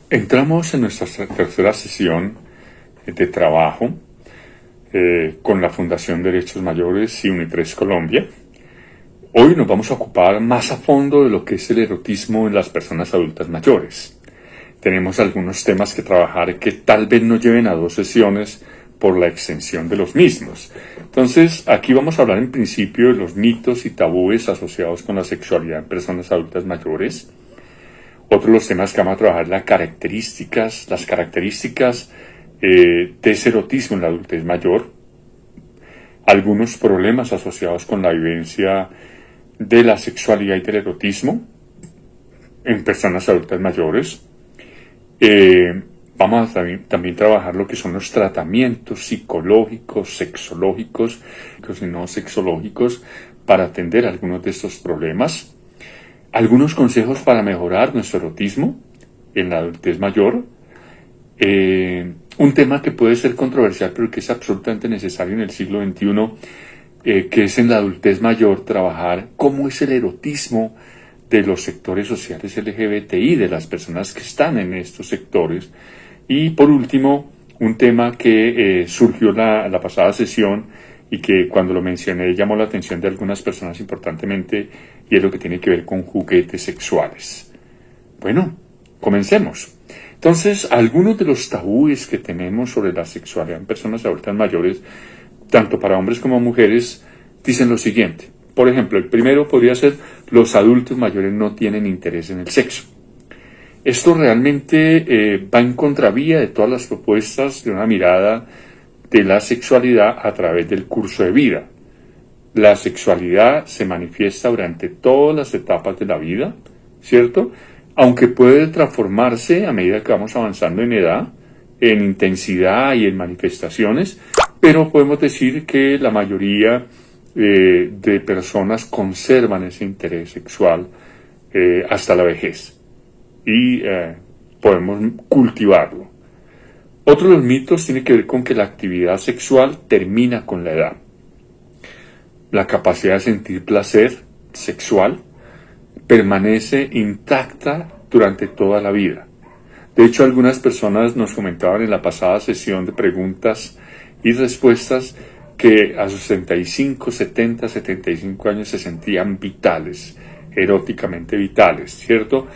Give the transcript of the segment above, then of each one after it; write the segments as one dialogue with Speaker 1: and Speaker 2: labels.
Speaker 1: Entramos en nuestra tercera sesión de trabajo con la Fundación Derechos Mayores y Unitres Colombia. Hoy nos vamos a ocupar más a fondo de lo que es el erotismo en las personas adultas mayores. Tenemos algunos temas que trabajar que tal vez nos lleven a 2 sesiones por la extensión de los mismos. Entonces, aquí vamos a hablar en principio de los mitos y tabúes asociados con la sexualidad en personas adultas mayores. Otro de los temas que vamos a trabajar es las características de ese erotismo en la adultez mayor, algunos problemas asociados con la vivencia de la sexualidad y del erotismo en personas adultas mayores. Vamos a también trabajar lo que son los tratamientos psicológicos, sexológicos y no sexológicos para atender algunos de estos problemas. Algunos consejos para mejorar nuestro erotismo en la adultez mayor. Un tema que puede ser controversial, pero que es absolutamente necesario en el siglo XXI, que es en la adultez mayor trabajar cómo es el erotismo de los sectores sociales LGBTI, de las personas que están en estos sectores. Y por último, un tema que surgió la pasada sesión y que cuando lo mencioné llamó la atención de algunas personas importantemente, y es lo que tiene que ver con juguetes sexuales. Bueno, comencemos. Entonces, algunos de los tabúes que tenemos sobre la sexualidad en personas adultas mayores, tanto para hombres como mujeres, dicen lo siguiente. Por ejemplo, el primero podría ser: los adultos mayores no tienen interés en el sexo. Esto realmente va en contravía de todas las propuestas de una mirada de la sexualidad a través del curso de vida. La sexualidad se manifiesta durante todas las etapas de la vida, ¿cierto? Aunque puede transformarse a medida que vamos avanzando en edad, en intensidad y en manifestaciones, pero podemos decir que la mayoría de personas conservan ese interés sexual hasta la vejez y podemos cultivarlo. Otro de los mitos tiene que ver con que la actividad sexual termina con la edad. La capacidad de sentir placer sexual permanece intacta durante toda la vida. De hecho, algunas personas nos comentaban en la pasada sesión de preguntas y respuestas que a sus 65, 70, 75 años se sentían vitales, eróticamente vitales, ¿cierto?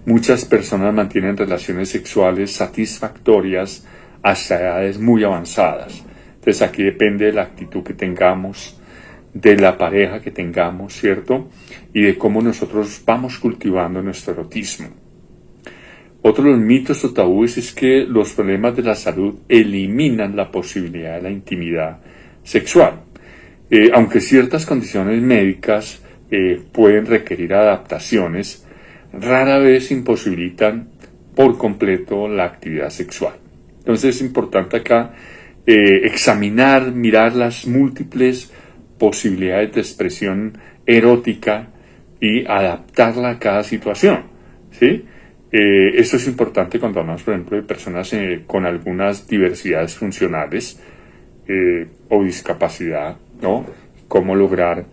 Speaker 1: Muchas personas mantienen relaciones sexuales satisfactorias hasta edades muy avanzadas. Entonces aquí depende de la actitud que tengamos, de la pareja que tengamos, ¿cierto? Y de cómo nosotros vamos cultivando nuestro erotismo. Otro de los mitos o tabúes es que los problemas de la salud eliminan la posibilidad de la intimidad sexual. Aunque ciertas condiciones médicas pueden requerir adaptaciones, rara vez imposibilitan por completo la actividad sexual. Entonces es importante acá examinar, mirar las múltiples posibilidades de expresión erótica y adaptarla a cada situación, ¿sí? Esto es importante cuando hablamos, por ejemplo, de personas con algunas diversidades funcionales o discapacidad, ¿no? Cómo lograr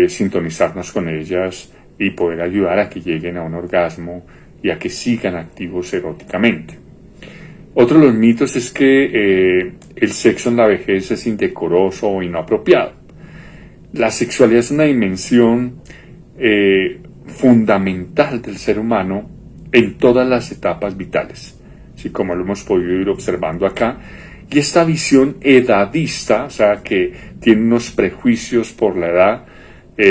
Speaker 1: sintonizarnos con ellas y poder ayudar a que lleguen a un orgasmo y a que sigan activos eróticamente. Otro de los mitos es que el sexo en la vejez es indecoroso o inapropiado. La sexualidad es una dimensión fundamental del ser humano en todas las etapas vitales, así como lo hemos podido ir observando acá. Y esta visión edadista, o sea, que tiene unos prejuicios por la edad,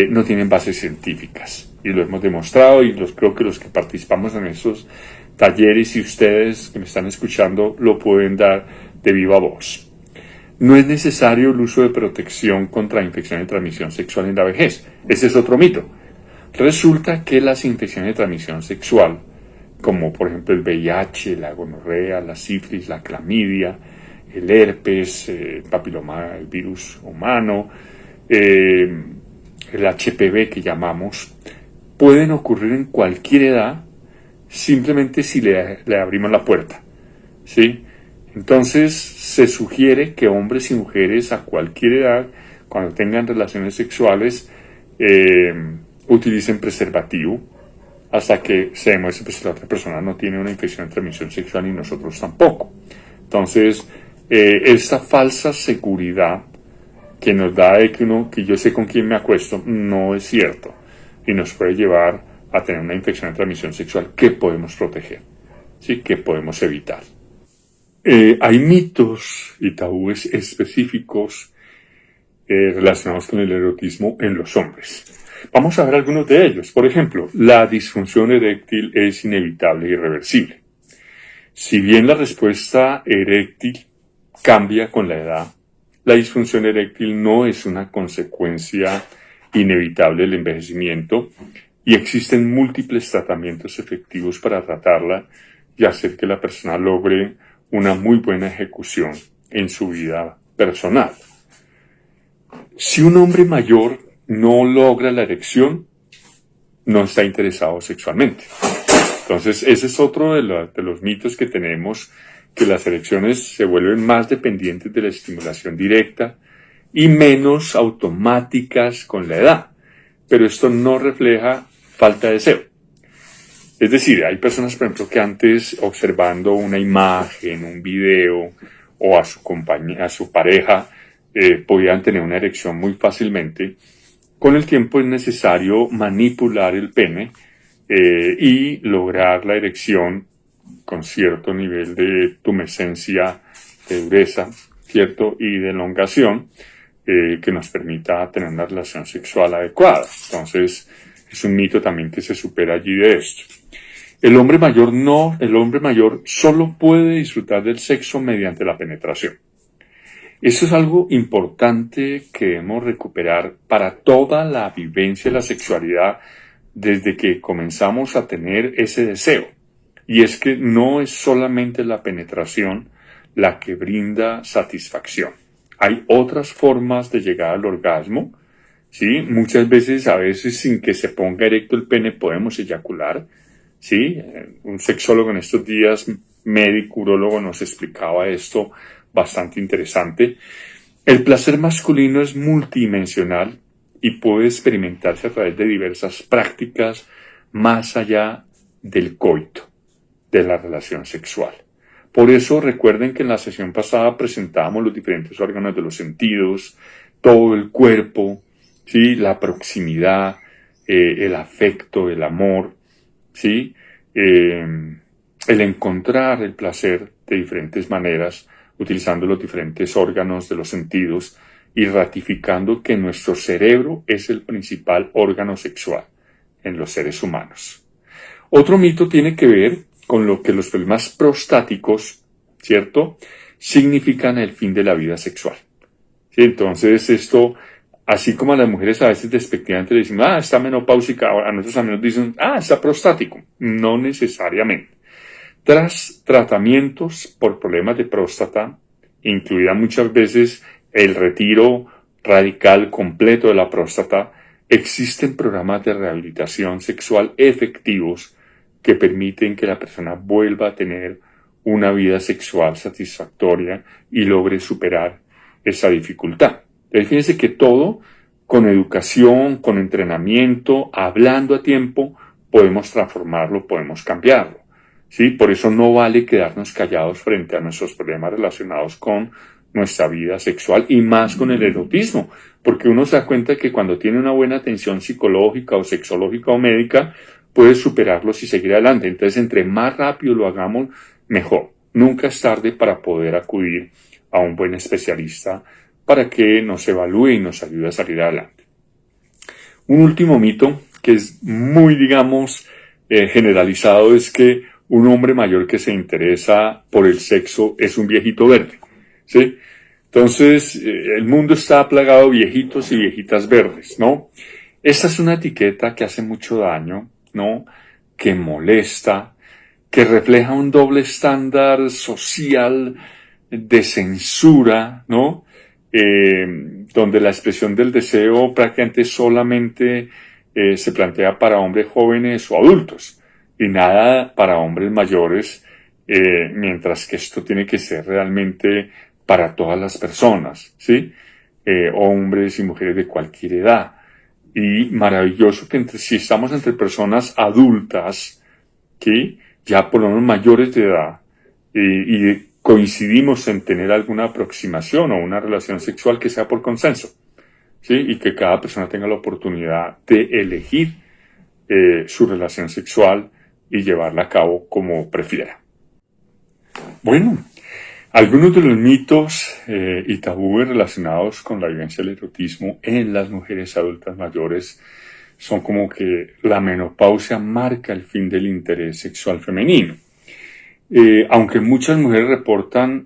Speaker 1: no tienen bases científicas. Y lo hemos demostrado, y creo que los que participamos en esos talleres y ustedes que me están escuchando lo pueden dar de viva voz. No es necesario el uso de protección contra infección de transmisión sexual en la vejez. Ese es otro mito. Resulta que las infecciones de transmisión sexual, como por ejemplo el VIH, la gonorrea, la sífilis, la clamidia, el herpes, el papiloma, el virus humano, el HPV que llamamos, pueden ocurrir en cualquier edad, simplemente si le abrimos la puerta, ¿sí? Entonces se sugiere que hombres y mujeres a cualquier edad, cuando tengan relaciones sexuales, utilicen preservativo hasta que se demuestre pues, que la otra persona no tiene una infección de transmisión sexual y nosotros tampoco. Entonces, esta falsa seguridad que nos da de que yo sé con quién me acuesto, no es cierto y nos puede llevar a tener una infección de transmisión sexual que podemos proteger, ¿sí? Que podemos evitar. Hay mitos y tabúes específicos relacionados con el erotismo en los hombres. Vamos a ver algunos de ellos. Por ejemplo, la disfunción eréctil es inevitable y irreversible. Si bien la respuesta eréctil cambia con la edad, la disfunción eréctil no es una consecuencia inevitable del envejecimiento y existen múltiples tratamientos efectivos para tratarla y hacer que la persona logre una muy buena ejecución en su vida personal. Si un hombre mayor no logra la erección, no está interesado sexualmente. Entonces, ese es otro de los mitos que tenemos, que las erecciones se vuelven más dependientes de la estimulación directa y menos automáticas con la edad. Pero esto no refleja falta de deseo. Es decir, hay personas, por ejemplo, que antes observando una imagen, un video o a su pareja, podían tener una erección muy fácilmente. Con el tiempo es necesario manipular el pene y lograr la erección con cierto nivel de tumescencia, de dureza, ¿cierto? Y de elongación que nos permita tener una relación sexual adecuada. Entonces, es un mito también que se supera allí de esto. El hombre mayor solo puede disfrutar del sexo mediante la penetración. Eso es algo importante que debemos recuperar para toda la vivencia de la sexualidad desde que comenzamos a tener ese deseo. Y es que no es solamente la penetración la que brinda satisfacción. Hay otras formas de llegar al orgasmo, ¿sí? Muchas veces, a veces sin que se ponga erecto el pene podemos eyacular, ¿sí? Un sexólogo en estos días, médico, urólogo, nos explicaba esto bastante interesante. El placer masculino es multidimensional y puede experimentarse a través de diversas prácticas más allá del coito, de la relación sexual. Por eso recuerden que en la sesión pasada presentábamos los diferentes órganos de los sentidos, todo el cuerpo, ¿sí? La proximidad, el afecto, el amor, ¿sí? El encontrar el placer de diferentes maneras, utilizando los diferentes órganos de los sentidos y ratificando que nuestro cerebro es el principal órgano sexual en los seres humanos. Otro mito tiene que ver con lo que los problemas prostáticos, ¿cierto?, significan el fin de la vida sexual. ¿Sí? Entonces esto, así como a las mujeres a veces despectivamente le dicen, está menopáusica, a nosotros también nos dicen, está prostático. No necesariamente. Tras tratamientos por problemas de próstata, incluida muchas veces el retiro radical completo de la próstata, existen programas de rehabilitación sexual efectivos que permiten que la persona vuelva a tener una vida sexual satisfactoria y logre superar esa dificultad. Entonces, fíjense que todo con educación, con entrenamiento, hablando a tiempo, podemos transformarlo, podemos cambiarlo. ¿Sí? Por eso no vale quedarnos callados frente a nuestros problemas relacionados con nuestra vida sexual y más con el erotismo, porque uno se da cuenta que cuando tiene una buena atención psicológica o sexológica o médica, puede superarlos y seguir adelante. Entonces, entre más rápido lo hagamos, mejor. Nunca es tarde para poder acudir a un buen especialista para que nos evalúe y nos ayude a salir adelante. Un último mito que es muy, generalizado es que un hombre mayor que se interesa por el sexo es un viejito verde, ¿sí? Entonces, el mundo está plagado de viejitos y viejitas verdes, ¿no? Esta es una etiqueta que hace mucho daño, ¿no? Que molesta, que refleja un doble estándar social de censura, ¿no? Donde la expresión del deseo prácticamente solamente se plantea para hombres jóvenes o adultos y nada para hombres mayores, mientras que esto tiene que ser realmente para todas las personas, ¿sí? Hombres y mujeres de cualquier edad. Y maravilloso que si estamos entre personas adultas, ¿sí? Ya por lo menos mayores de edad, y coincidimos en tener alguna aproximación o una relación sexual que sea por consenso, ¿sí? Y que cada persona tenga la oportunidad de elegir su relación sexual y llevarla a cabo como prefiera. Bueno, algunos de los mitos y tabúes relacionados con la vivencia del erotismo en las mujeres adultas mayores son como que la menopausia marca el fin del interés sexual femenino. Aunque muchas mujeres reportan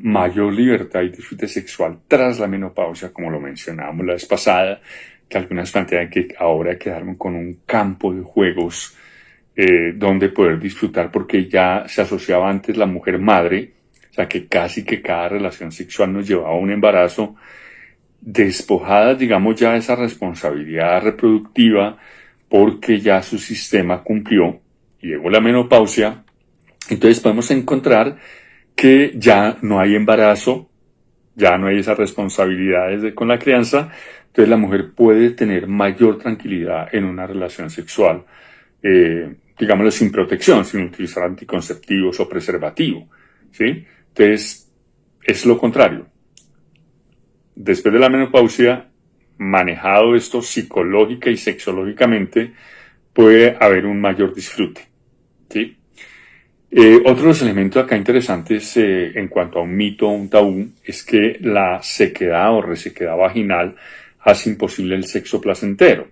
Speaker 1: mayor libertad y disfrute sexual tras la menopausia, como lo mencionábamos la vez pasada, que algunas plantean que ahora quedaron con un campo de juegos donde poder disfrutar, porque ya se asociaba antes la mujer madre, o sea que casi que cada relación sexual nos llevaba a un embarazo, despojadas, digamos, ya de esa responsabilidad reproductiva, porque ya su sistema cumplió y llegó la menopausia. Entonces podemos encontrar que ya no hay embarazo, ya no hay esas responsabilidades con la crianza, entonces la mujer puede tener mayor tranquilidad en una relación sexual, digámoslo sin protección, sin utilizar anticonceptivos o preservativo, ¿sí? Entonces es lo contrario. Después de la menopausia, manejado esto psicológica y sexológicamente, puede haber un mayor disfrute, ¿sí? Otro de los elementos acá interesantes en cuanto a un mito o un tabú es que la sequedad o resequedad vaginal hace imposible el sexo placentero.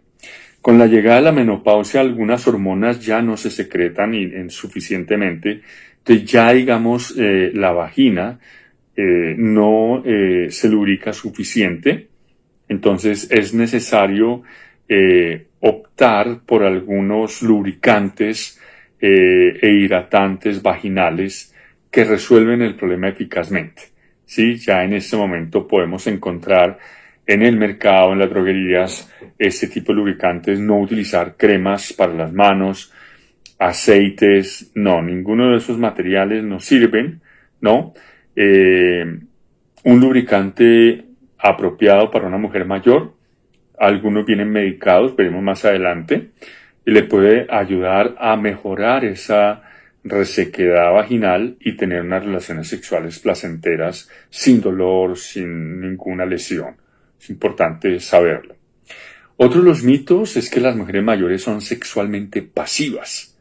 Speaker 1: Con la llegada de la menopausia, algunas hormonas ya no se secretan suficientemente, entonces ya digamos la vagina no se lubrica suficiente, entonces es necesario optar por algunos lubricantes e hidratantes vaginales que resuelven el problema eficazmente. ¿Sí? Ya en este momento podemos encontrar en el mercado, en las droguerías, este tipo de lubricantes, no utilizar cremas para las manos, aceites, no, ninguno de esos materiales nos sirven, ¿no? Un lubricante apropiado para una mujer mayor, algunos vienen medicados, veremos más adelante, y le puede ayudar a mejorar esa resequedad vaginal y tener unas relaciones sexuales placenteras sin dolor, sin ninguna lesión. Es importante saberlo. Otro de los mitos es que las mujeres mayores son sexualmente pasivas.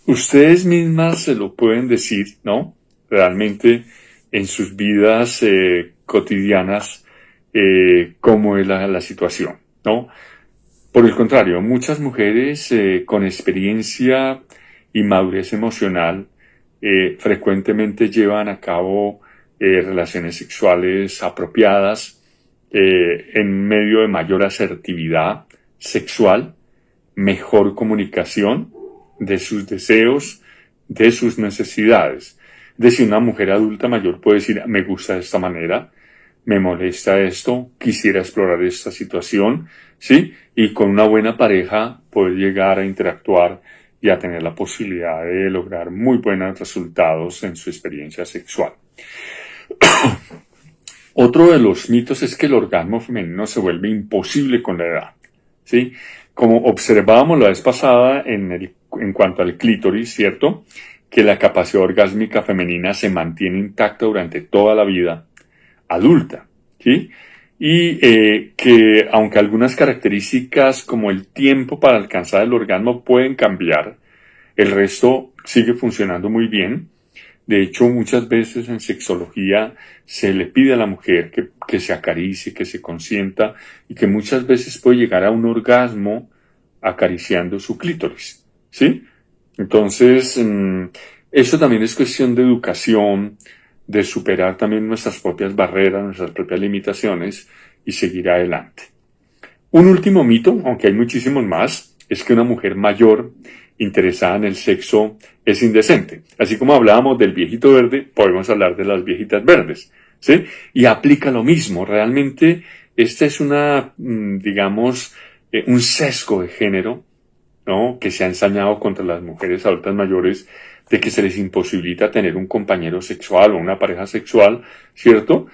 Speaker 1: Ustedes mismas se lo pueden decir, ¿no? Realmente en sus vidas cotidianas, cómo es la situación, ¿no? Por el contrario, muchas mujeres con experiencia y madurez emocional frecuentemente llevan a cabo relaciones sexuales apropiadas en medio de mayor asertividad sexual, mejor comunicación de sus deseos, de sus necesidades. Es decir, una mujer adulta mayor puede decir, me gusta de esta manera, me molesta esto, quisiera explorar esta situación, ¿sí? Y con una buena pareja poder llegar a interactuar y a tener la posibilidad de lograr muy buenos resultados en su experiencia sexual. Otro de los mitos es que el orgasmo femenino se vuelve imposible con la edad, ¿sí? Como observábamos la vez pasada en cuanto al clítoris, ¿cierto? Que la capacidad orgásmica femenina se mantiene intacta durante toda la vida adulta, ¿sí? Y que aunque algunas características como el tiempo para alcanzar el orgasmo pueden cambiar, el resto sigue funcionando muy bien. De hecho, muchas veces en sexología se le pide a la mujer que se acaricie, que se consienta y que muchas veces puede llegar a un orgasmo acariciando su clítoris, ¿sí? Entonces, eso también es cuestión de educación, de superar también nuestras propias barreras, nuestras propias limitaciones y seguir adelante. Un último mito, aunque hay muchísimos más, es que una mujer mayor interesada en el sexo es indecente. Así como hablábamos del viejito verde, podemos hablar de las viejitas verdes, ¿sí? Y aplica lo mismo. Realmente esta es digamos, un sesgo de género, ¿no? Que se ha ensañado contra las mujeres adultas mayores, de que se les imposibilita tener un compañero sexual o una pareja sexual, ¿cierto?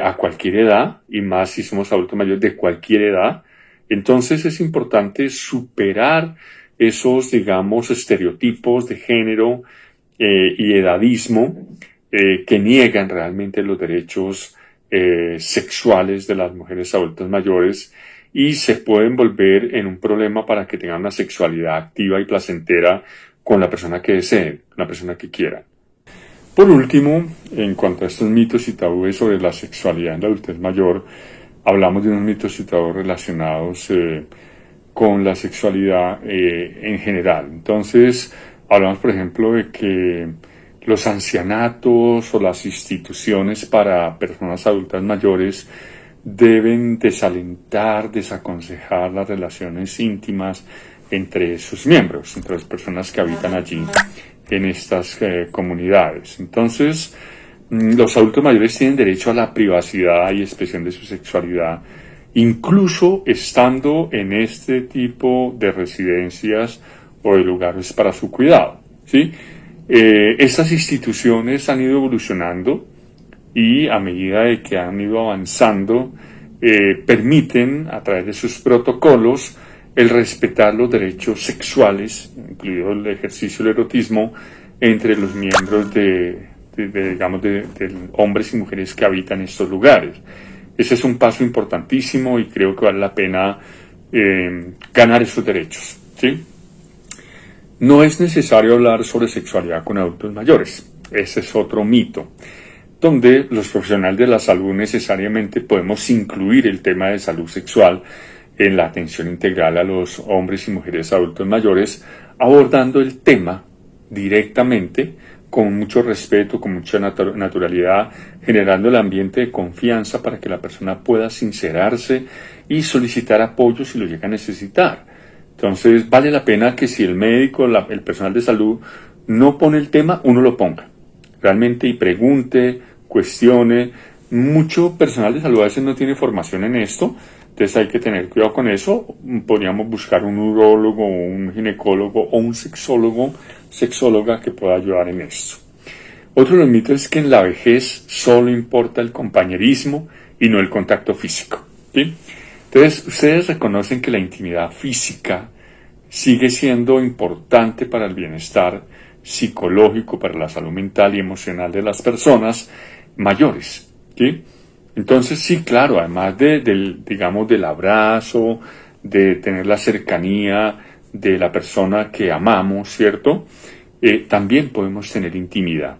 Speaker 1: A cualquier edad, y más si somos adultos mayores de cualquier edad, Entonces es importante superar esos, digamos, estereotipos de género y edadismo que niegan realmente los derechos sexuales de las mujeres adultas mayores y se pueden volver en un problema para que tengan una sexualidad activa y placentera con la persona que deseen, la persona que quieran. Por último, en cuanto a estos mitos y tabúes sobre la sexualidad en la adultez mayor, hablamos de unos mitos y tabúes relacionados con la sexualidad en general. Entonces, hablamos, por ejemplo, de que los ancianatos o las instituciones para personas adultas mayores deben desalentar, desaconsejar las relaciones íntimas entre sus miembros, entre las personas que habitan allí en estas comunidades. Entonces, los adultos mayores tienen derecho a la privacidad y expresión de su sexualidad, incluso estando en este tipo de residencias o de lugares para su cuidado, ¿sí? Estas instituciones han ido evolucionando y a medida de que han ido avanzando, permiten, a través de sus protocolos, el respetar los derechos sexuales, incluido el ejercicio del erotismo, entre los miembros de hombres y mujeres que habitan estos lugares. Ese es un paso importantísimo y creo que vale la pena ganar esos derechos, ¿sí? No es necesario hablar sobre sexualidad con adultos mayores. Ese es otro mito, donde los profesionales de la salud necesariamente podemos incluir el tema de salud sexual en la atención integral a los hombres y mujeres adultos mayores, abordando el tema directamente, con mucho respeto, con mucha naturalidad, generando el ambiente de confianza para que la persona pueda sincerarse y solicitar apoyo si lo llega a necesitar. Entonces, vale la pena que si el médico, el personal de salud no pone el tema, uno lo ponga. Realmente y pregunte, cuestione. Mucho personal de salud a veces no tiene formación en esto, entonces hay que tener cuidado con eso. Podríamos buscar un urólogo, un ginecólogo o un sexóloga que pueda ayudar en esto. Otro de los mitos es que en la vejez solo importa el compañerismo y no el contacto físico, ¿sí? Entonces, ustedes reconocen que la intimidad física sigue siendo importante para el bienestar psicológico, para la salud mental y emocional de las personas mayores, ¿sí? Entonces, sí, claro, además del abrazo, de tener la cercanía de la persona que amamos, ¿cierto? También podemos tener intimidad,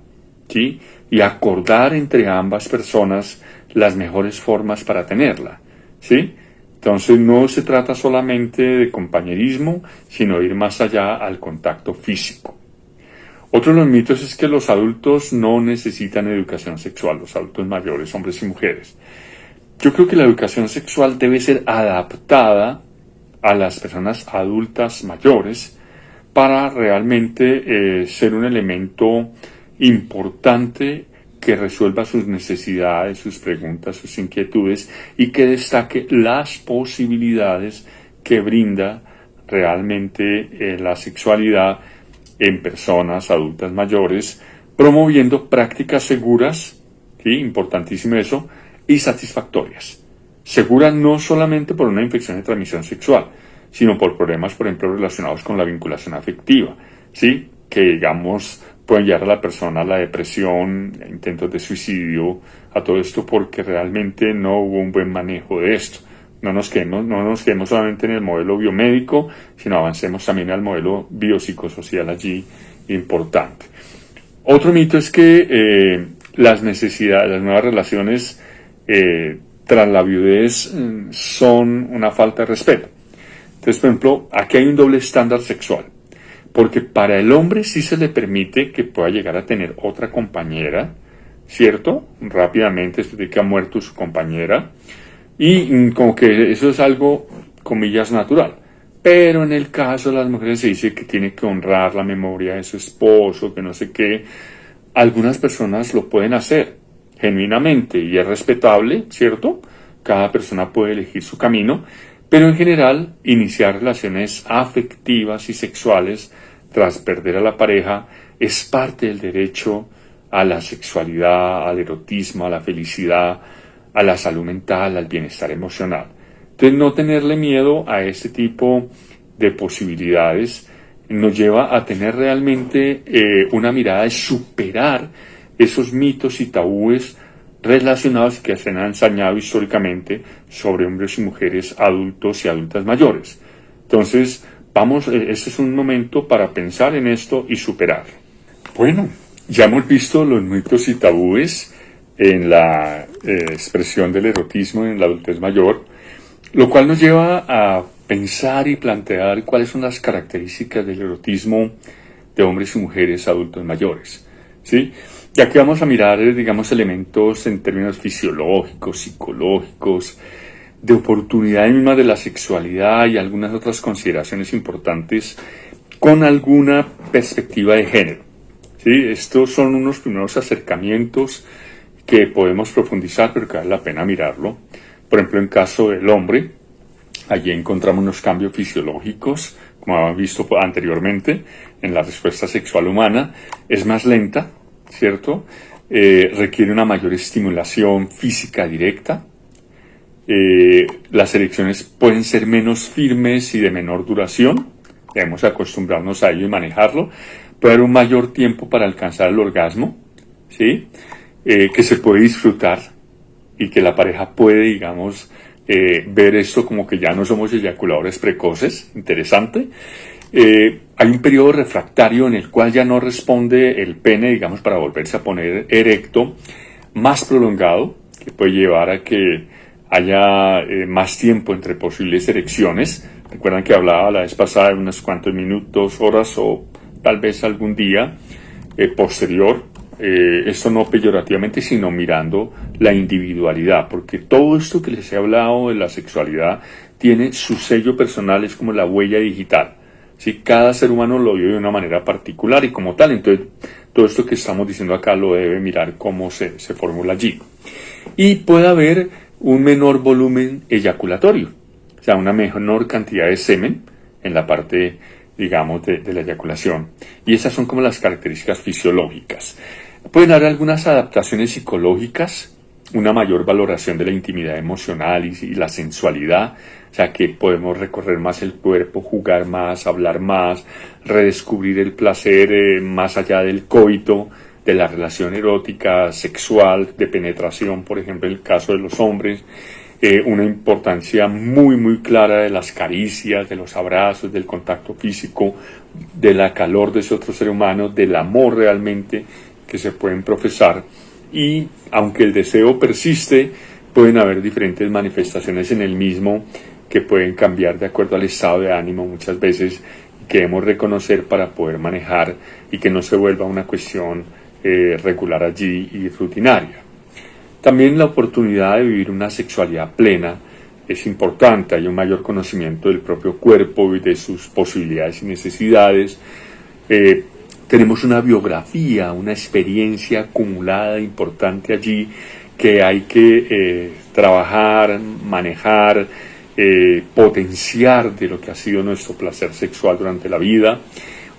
Speaker 1: ¿sí? Y acordar entre ambas personas las mejores formas para tenerla, ¿sí? Entonces no se trata solamente de compañerismo, sino de ir más allá al contacto físico. Otro de los mitos es que los adultos no necesitan educación sexual, los adultos mayores, hombres y mujeres. Yo creo que la educación sexual debe ser adaptada a las personas adultas mayores para realmente ser un elemento importante que resuelva sus necesidades, sus preguntas, sus inquietudes y que destaque las posibilidades que brinda realmente la sexualidad en personas adultas mayores, promoviendo prácticas seguras, ¿sí? Importantísimo eso, y satisfactorias. Seguras no solamente por una infección de transmisión sexual, sino por problemas, por ejemplo, relacionados con la vinculación afectiva, ¿sí? Que, digamos, pueden llevar a la persona a la depresión, a intentos de suicidio, a todo esto porque realmente no hubo un buen manejo de esto. No nos quedemos solamente en el modelo biomédico, sino avancemos también al modelo biopsicosocial allí, importante. Otro mito es que las necesidades, las nuevas relaciones tras la viudez son una falta de respeto. Entonces, por ejemplo, aquí hay un doble estándar sexual. Porque para el hombre sí se le permite que pueda llegar a tener otra compañera, ¿cierto? Rápidamente, después de que ha muerto su compañera. Y como que eso es algo, comillas, natural. Pero en el caso de las mujeres se dice que tiene que honrar la memoria de su esposo, que no sé qué. Algunas personas lo pueden hacer genuinamente y es respetable, ¿cierto? Cada persona puede elegir su camino. Pero en general, iniciar relaciones afectivas y sexuales tras perder a la pareja es parte del derecho a la sexualidad, al erotismo, a la felicidad, a la salud mental, al bienestar emocional. Entonces, no tenerle miedo a este tipo de posibilidades nos lleva a tener realmente una mirada de superar esos mitos y tabúes relacionados que se han ensañado históricamente sobre hombres y mujeres adultos y adultas mayores. Entonces, este es un momento para pensar en esto y superarlo. Bueno, ya hemos visto los mitos y tabúes en la expresión del erotismo en la adultez mayor, lo cual nos lleva a pensar y plantear cuáles son las características del erotismo de hombres y mujeres adultos mayores, ¿sí? Y aquí vamos a mirar, digamos, elementos en términos fisiológicos, psicológicos, de oportunidad misma de la sexualidad y algunas otras consideraciones importantes con alguna perspectiva de género, ¿sí? Estos son unos primeros acercamientos que podemos profundizar, pero que vale la pena mirarlo. Por ejemplo, en caso del hombre, allí encontramos unos cambios fisiológicos, como habíamos visto anteriormente, en la respuesta sexual humana. Es más lenta, ¿cierto? Requiere una mayor estimulación física directa. Las erecciones pueden ser menos firmes y de menor duración. Debemos acostumbrarnos a ello y manejarlo. Puede haber un mayor tiempo para alcanzar el orgasmo, ¿sí? Que se puede disfrutar y que la pareja puede, digamos, ver esto como que ya no somos eyaculadores precoces. Interesante. Hay un periodo refractario en el cual ya no responde el pene, digamos, para volverse a poner erecto, más prolongado, que puede llevar a que haya más tiempo entre posibles erecciones. Recuerdan que hablaba la vez pasada de unos cuantos minutos, horas o tal vez algún día posterior. Esto no peyorativamente, sino mirando la individualidad, porque todo esto que les he hablado de la sexualidad tiene su sello personal, es como la huella digital. ¿Sí? Cada ser humano lo vive de una manera particular y como tal, entonces todo esto que estamos diciendo acá lo debe mirar cómo se formula allí. Y puede haber un menor volumen eyaculatorio, o sea, una menor cantidad de semen en la parte, digamos, de la eyaculación. Y esas son como las características fisiológicas. Pueden haber algunas adaptaciones psicológicas, una mayor valoración de la intimidad emocional y la sensualidad, o sea que podemos recorrer más el cuerpo, jugar más, hablar más, redescubrir el placer más allá del coito, de la relación erótica, sexual, de penetración, por ejemplo, en el caso de los hombres, una importancia muy, muy clara de las caricias, de los abrazos, del contacto físico, de la calor de ese otro ser humano, del amor realmente que se pueden profesar. Y aunque el deseo persiste, pueden haber diferentes manifestaciones en el mismo que pueden cambiar de acuerdo al estado de ánimo muchas veces, que debemos reconocer para poder manejar y que no se vuelva una cuestión regular allí y rutinaria. También la oportunidad de vivir una sexualidad plena es importante. Hay un mayor conocimiento del propio cuerpo y de sus posibilidades y necesidades. Tenemos una biografía, una experiencia acumulada importante allí que hay que trabajar, manejar, potenciar de lo que ha sido nuestro placer sexual durante la vida,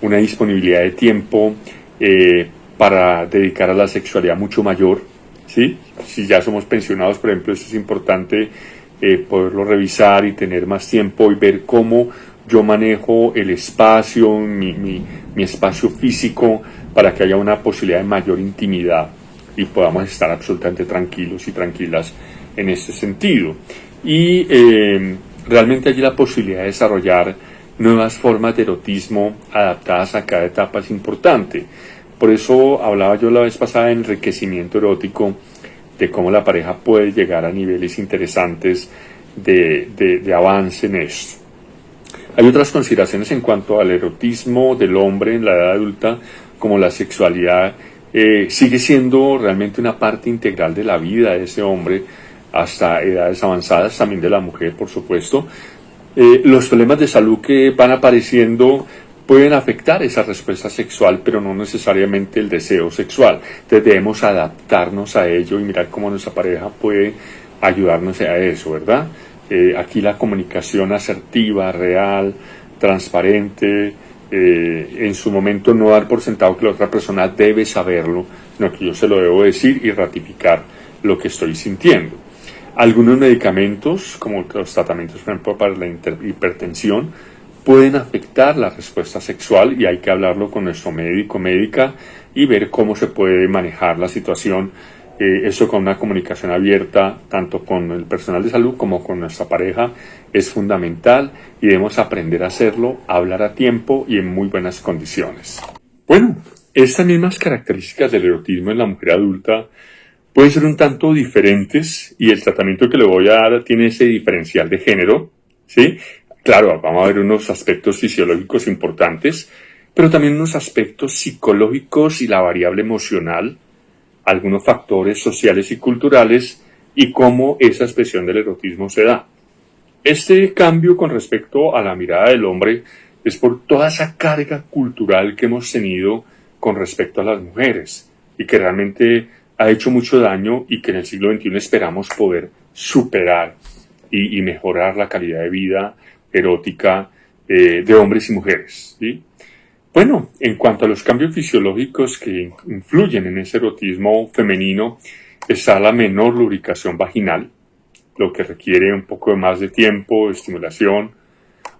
Speaker 1: una disponibilidad de tiempo para dedicar a la sexualidad mucho mayor, ¿sí? Si ya somos pensionados, por ejemplo, esto es importante poderlo revisar y tener más tiempo y ver cómo yo manejo el espacio, mi espacio físico, para que haya una posibilidad de mayor intimidad y podamos estar absolutamente tranquilos y tranquilas en este sentido. Y realmente allí la posibilidad de desarrollar nuevas formas de erotismo adaptadas a cada etapa es importante. Por eso hablaba yo la vez pasada de enriquecimiento erótico, de cómo la pareja puede llegar a niveles interesantes de avance en esto. Hay otras consideraciones en cuanto al erotismo del hombre en la edad adulta, como la sexualidad sigue siendo realmente una parte integral de la vida de ese hombre hasta edades avanzadas, también de la mujer, por supuesto. Los problemas de salud que van apareciendo pueden afectar esa respuesta sexual, pero no necesariamente el deseo sexual. Entonces debemos adaptarnos a ello y mirar cómo nuestra pareja puede ayudarnos a eso, ¿verdad? Aquí la comunicación asertiva, real, transparente, en su momento no dar por sentado que la otra persona debe saberlo, sino que yo se lo debo decir y ratificar lo que estoy sintiendo. Algunos medicamentos, como los tratamientos, por ejemplo, para la hipertensión, pueden afectar la respuesta sexual y hay que hablarlo con nuestro médico o médica y ver cómo se puede manejar la situación. Eso con una comunicación abierta, tanto con el personal de salud como con nuestra pareja, es fundamental y debemos aprender a hacerlo, a hablar a tiempo y en muy buenas condiciones. Bueno, estas mismas características del erotismo en la mujer adulta pueden ser un tanto diferentes y el tratamiento que le voy a dar tiene ese diferencial de género, ¿sí? Claro, vamos a ver unos aspectos fisiológicos importantes, pero también unos aspectos psicológicos y la variable emocional, algunos factores sociales y culturales y cómo esa expresión del erotismo se da. Este cambio con respecto a la mirada del hombre es por toda esa carga cultural que hemos tenido con respecto a las mujeres y que realmente ha hecho mucho daño y que en el siglo XXI esperamos poder superar y mejorar la calidad de vida erótica de hombres y mujeres, ¿sí? Bueno, en cuanto a los cambios fisiológicos que influyen en ese erotismo femenino, está la menor lubricación vaginal, lo que requiere un poco más de tiempo, de estimulación,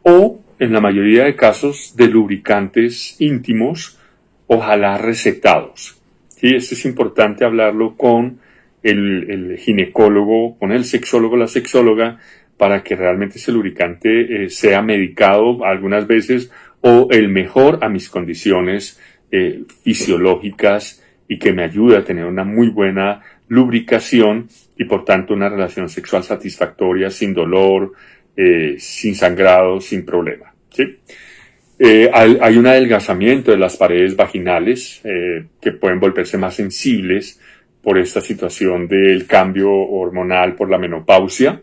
Speaker 1: o en la mayoría de casos de lubricantes íntimos, ojalá recetados. ¿Sí? Esto es importante hablarlo con el ginecólogo, con el sexólogo, la sexóloga, para que realmente ese lubricante sea medicado algunas veces o el mejor a mis condiciones fisiológicas y que me ayude a tener una muy buena lubricación y por tanto una relación sexual satisfactoria, sin dolor, sin sangrado, sin problema. ¿Sí? Hay un adelgazamiento de las paredes vaginales que pueden volverse más sensibles por esta situación del cambio hormonal por la menopausia.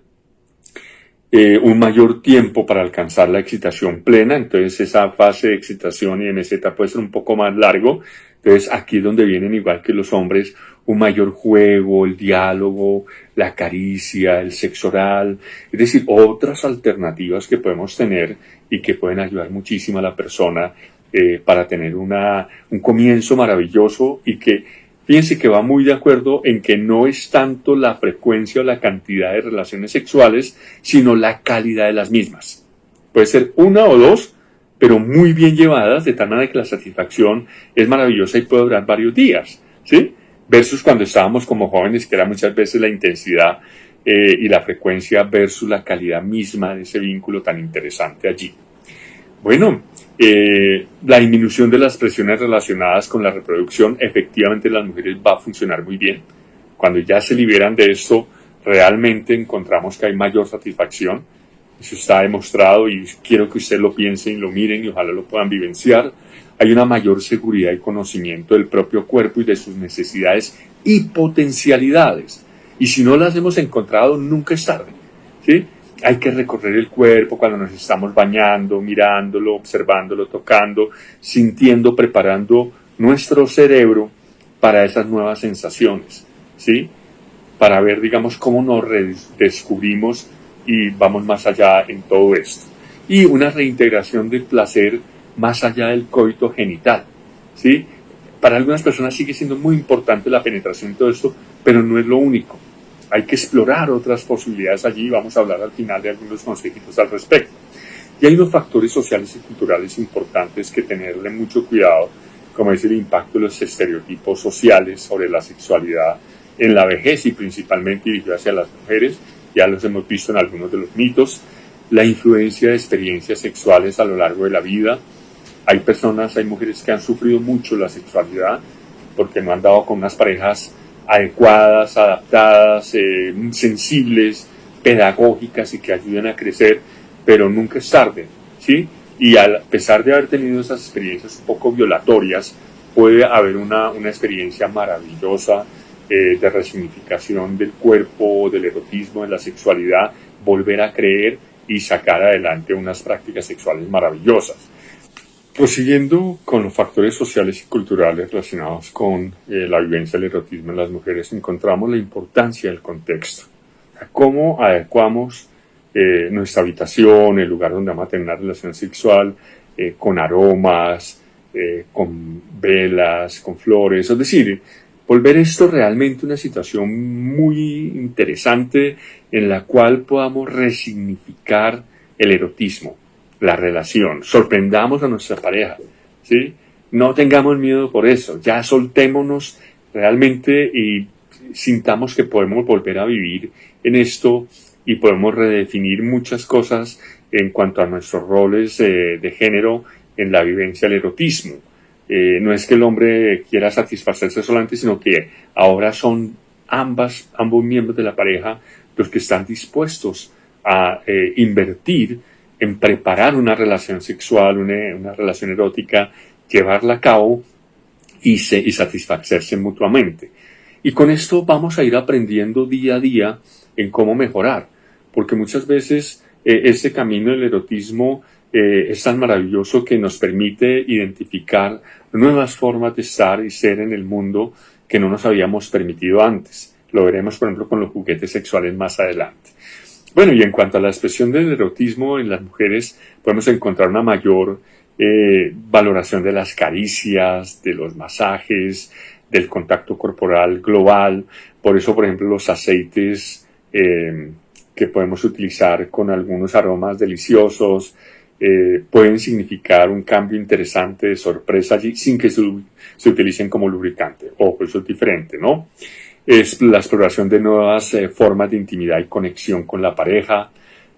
Speaker 1: Un mayor tiempo para alcanzar la excitación plena, entonces esa fase de excitación y meseta puede ser un poco más largo, entonces aquí es donde vienen, igual que los hombres, un mayor juego, el diálogo, la caricia, el sexo oral, es decir, otras alternativas que podemos tener y que pueden ayudar muchísimo a la persona para tener un comienzo maravilloso y que fíjense que va muy de acuerdo en que no es tanto la frecuencia o la cantidad de relaciones sexuales, sino la calidad de las mismas. Puede ser una o dos, pero muy bien llevadas, de tal manera que la satisfacción es maravillosa y puede durar varios días, ¿sí? Versus cuando estábamos como jóvenes, que era muchas veces la intensidad y la frecuencia versus la calidad misma de ese vínculo tan interesante allí. Bueno, la disminución de las presiones relacionadas con la reproducción, efectivamente en las mujeres va a funcionar muy bien. Cuando ya se liberan de esto, realmente encontramos que hay mayor satisfacción. Eso está demostrado y quiero que ustedes lo piensen y lo miren y ojalá lo puedan vivenciar. Hay una mayor seguridad y conocimiento del propio cuerpo y de sus necesidades y potencialidades. Y si no las hemos encontrado, nunca es tarde, ¿sí? Hay que recorrer el cuerpo cuando nos estamos bañando, mirándolo, observándolo, tocando, sintiendo, preparando nuestro cerebro para esas nuevas sensaciones, ¿sí? Para ver, digamos, cómo nos redescubrimos y vamos más allá en todo esto. Y una reintegración del placer más allá del coito genital, ¿sí? Para algunas personas sigue siendo muy importante la penetración y todo esto, pero no es lo único. Hay que explorar otras posibilidades allí, vamos a hablar al final de algunos consejitos al respecto. Y hay unos factores sociales y culturales importantes que tenerle mucho cuidado, como es el impacto de los estereotipos sociales sobre la sexualidad en la vejez y principalmente dirigido hacia las mujeres, ya los hemos visto en algunos de los mitos, la influencia de experiencias sexuales a lo largo de la vida. Hay mujeres que han sufrido mucho la sexualidad porque no han dado con unas parejas adecuadas, adaptadas, sensibles, pedagógicas y que ayuden a crecer, pero nunca es tarde, ¿sí? Y a pesar de haber tenido esas experiencias un poco violatorias, puede haber una experiencia maravillosa de resignificación del cuerpo, del erotismo, de la sexualidad, volver a creer y sacar adelante unas prácticas sexuales maravillosas. Prosiguiendo con los factores sociales y culturales relacionados con la vivencia del erotismo en las mujeres, encontramos la importancia del contexto. Cómo adecuamos nuestra habitación, el lugar donde vamos a tener una relación sexual, con aromas, con velas, con flores. Es decir, volver esto realmente una situación muy interesante en la cual podamos resignificar el erotismo, la relación, sorprendamos a nuestra pareja, ¿sí? No tengamos miedo por eso, ya soltémonos realmente y sintamos que podemos volver a vivir en esto y podemos redefinir muchas cosas en cuanto a nuestros roles de género en la vivencia del erotismo. No es que el hombre quiera satisfacerse solamente, sino que ahora son ambos miembros de la pareja los que están dispuestos a invertir en preparar una relación sexual, una relación erótica, llevarla a cabo y satisfacerse mutuamente. Y con esto vamos a ir aprendiendo día a día en cómo mejorar, porque muchas veces este camino del erotismo es tan maravilloso que nos permite identificar nuevas formas de estar y ser en el mundo que no nos habíamos permitido antes. Lo veremos, por ejemplo, con los juguetes sexuales más adelante. Bueno, y en cuanto a la expresión del erotismo en las mujeres, podemos encontrar una mayor valoración de las caricias, de los masajes, del contacto corporal global. Por eso, por ejemplo, los aceites que podemos utilizar con algunos aromas deliciosos pueden significar un cambio interesante de sorpresa allí sin que se utilicen como lubricante. Ojo, eso es diferente, ¿no? Es la exploración de nuevas formas de intimidad y conexión con la pareja,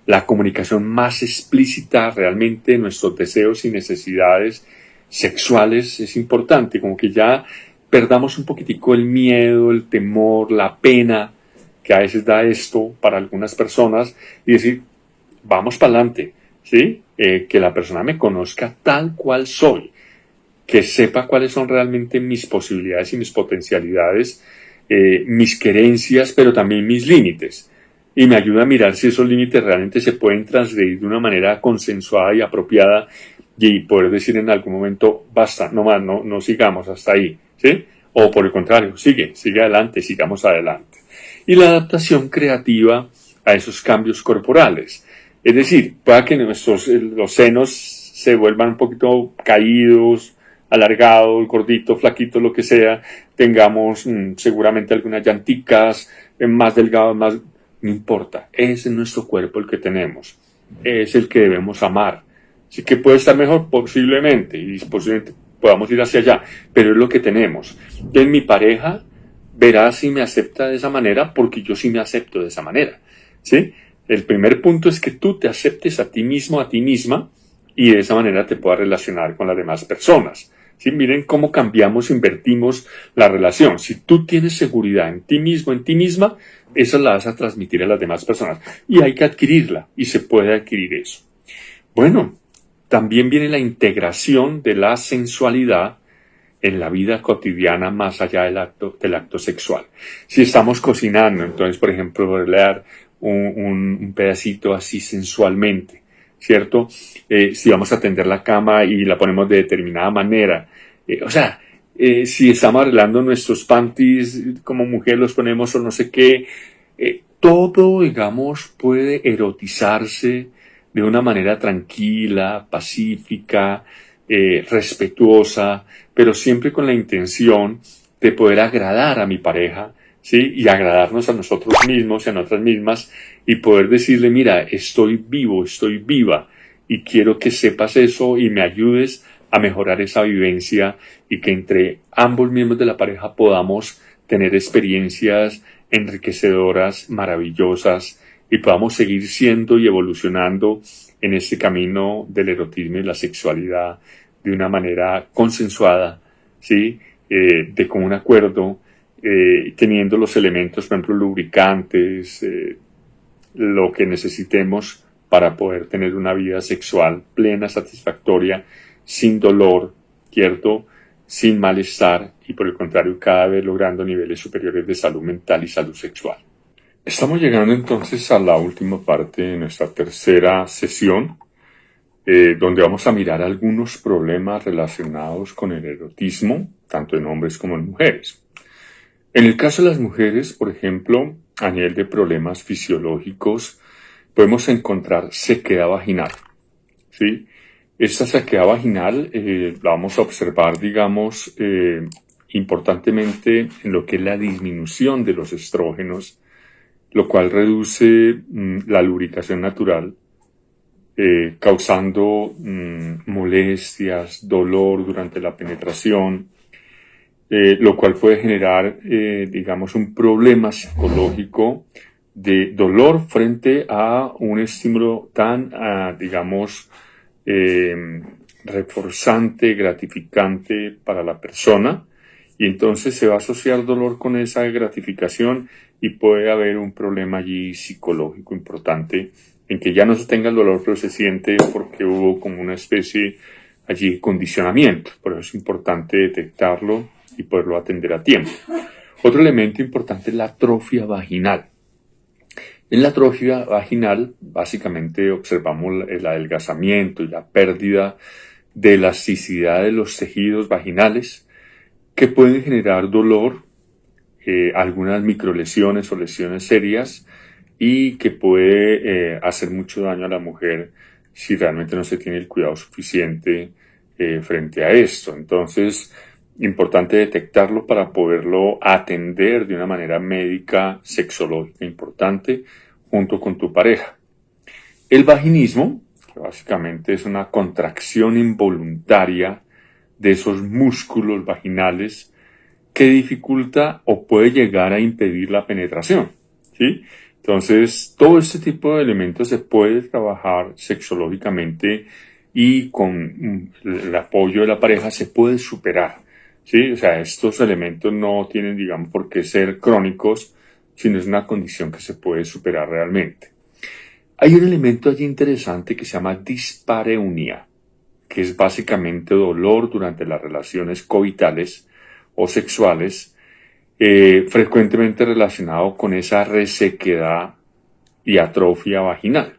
Speaker 1: la comunicación más explícita realmente, nuestros deseos y necesidades sexuales es importante, como que ya perdamos un poquitico el miedo, el temor, la pena que a veces da esto para algunas personas y decir, vamos para adelante, ¿sí? Que la persona me conozca tal cual soy, que sepa cuáles son realmente mis posibilidades y mis potencialidades, mis querencias, pero también mis límites. Y me ayuda a mirar si esos límites realmente se pueden transgredir de una manera consensuada y apropiada y poder decir en algún momento, basta, no más, no sigamos hasta ahí, ¿sí? O por el contrario, sigue adelante, sigamos adelante. Y la adaptación creativa a esos cambios corporales. Es decir, pueda que los senos se vuelvan un poquito caídos, alargados, gorditos, flaquitos, lo que sea, tengamos seguramente algunas llanticas más delgadas, más... No importa, es nuestro cuerpo el que tenemos, es el que debemos amar. Así que puede estar mejor posiblemente y posiblemente podamos ir hacia allá, pero es lo que tenemos. En mi pareja verá si me acepta de esa manera porque yo sí me acepto de esa manera, ¿sí? El primer punto es que tú te aceptes a ti mismo, a ti misma y de esa manera te puedas relacionar con las demás personas. ¿Sí? Miren cómo cambiamos, invertimos la relación. Si tú tienes seguridad en ti mismo, en ti misma, esa la vas a transmitir a las demás personas. Y hay que adquirirla, y se puede adquirir eso. Bueno, también viene la integración de la sensualidad en la vida cotidiana más allá del acto sexual. Si estamos cocinando, entonces, por ejemplo, leer un pedacito así sensualmente, ¿cierto? Si vamos a tender la cama y la ponemos de determinada manera. Si estamos arreglando nuestros panties, como mujer los ponemos o no sé qué, todo, digamos, puede erotizarse de una manera tranquila, pacífica, respetuosa, pero siempre con la intención de poder agradar a mi pareja, ¿sí? Y agradarnos a nosotros mismos y a nosotras mismas y poder decirle, mira, estoy vivo, estoy viva y quiero que sepas eso y me ayudes a mejorar esa vivencia y que entre ambos miembros de la pareja podamos tener experiencias enriquecedoras, maravillosas y podamos seguir siendo y evolucionando en este camino del erotismo y la sexualidad de una manera consensuada, ¿sí? De común acuerdo, teniendo los elementos, por ejemplo, lubricantes, lo que necesitemos para poder tener una vida sexual plena, satisfactoria, sin dolor, ¿cierto? Sin malestar y por el contrario cada vez logrando niveles superiores de salud mental y salud sexual. Estamos llegando entonces a la última parte de nuestra tercera sesión, donde vamos a mirar algunos problemas relacionados con el erotismo, tanto en hombres como en mujeres. En el caso de las mujeres, por ejemplo, a nivel de problemas fisiológicos, podemos encontrar sequedad vaginal, ¿sí? Esta sequedad vaginal la vamos a observar, digamos, importantemente en lo que es la disminución de los estrógenos, lo cual reduce la lubricación natural, causando molestias, dolor durante la penetración, lo cual puede generar, digamos, un problema psicológico de dolor frente a un estímulo tan, digamos, reforzante, gratificante para la persona, y entonces se va a asociar dolor con esa gratificación y puede haber un problema allí psicológico importante en que ya no se tenga el dolor, pero se siente porque hubo como una especie allí de condicionamiento. Por eso es importante detectarlo y poderlo atender a tiempo. Otro elemento importante es la atrofia vaginal. En la atrofia vaginal, básicamente observamos el adelgazamiento y la pérdida de elasticidad de los tejidos vaginales que pueden generar dolor, algunas microlesiones o lesiones serias, y que puede hacer mucho daño a la mujer si realmente no se tiene el cuidado suficiente frente a esto. Entonces, importante detectarlo para poderlo atender de una manera médica, sexológica importante, junto con tu pareja. El vaginismo, que básicamente es una contracción involuntaria de esos músculos vaginales que dificulta o puede llegar a impedir la penetración, ¿sí? Entonces, todo este tipo de elementos se puede trabajar sexológicamente y con el apoyo de la pareja se puede superar, ¿sí? O sea, estos elementos no tienen, digamos, por qué ser crónicos, sino es una condición que se puede superar realmente. Hay un elemento allí interesante que se llama dispareunia, que es básicamente dolor durante las relaciones coitales o sexuales, frecuentemente relacionado con esa resequedad y atrofia vaginal,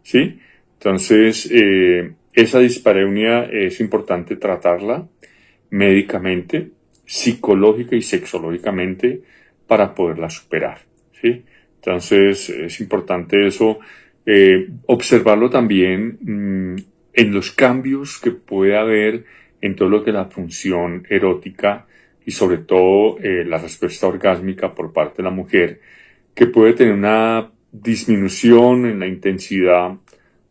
Speaker 1: ¿sí? Entonces, esa dispareunia es importante tratarla médicamente, psicológica y sexológicamente para poderla superar, ¿sí? Entonces, es importante eso, observarlo también en los cambios que puede haber en todo lo que es la función erótica y sobre todo la respuesta orgásmica por parte de la mujer, que puede tener una disminución en la intensidad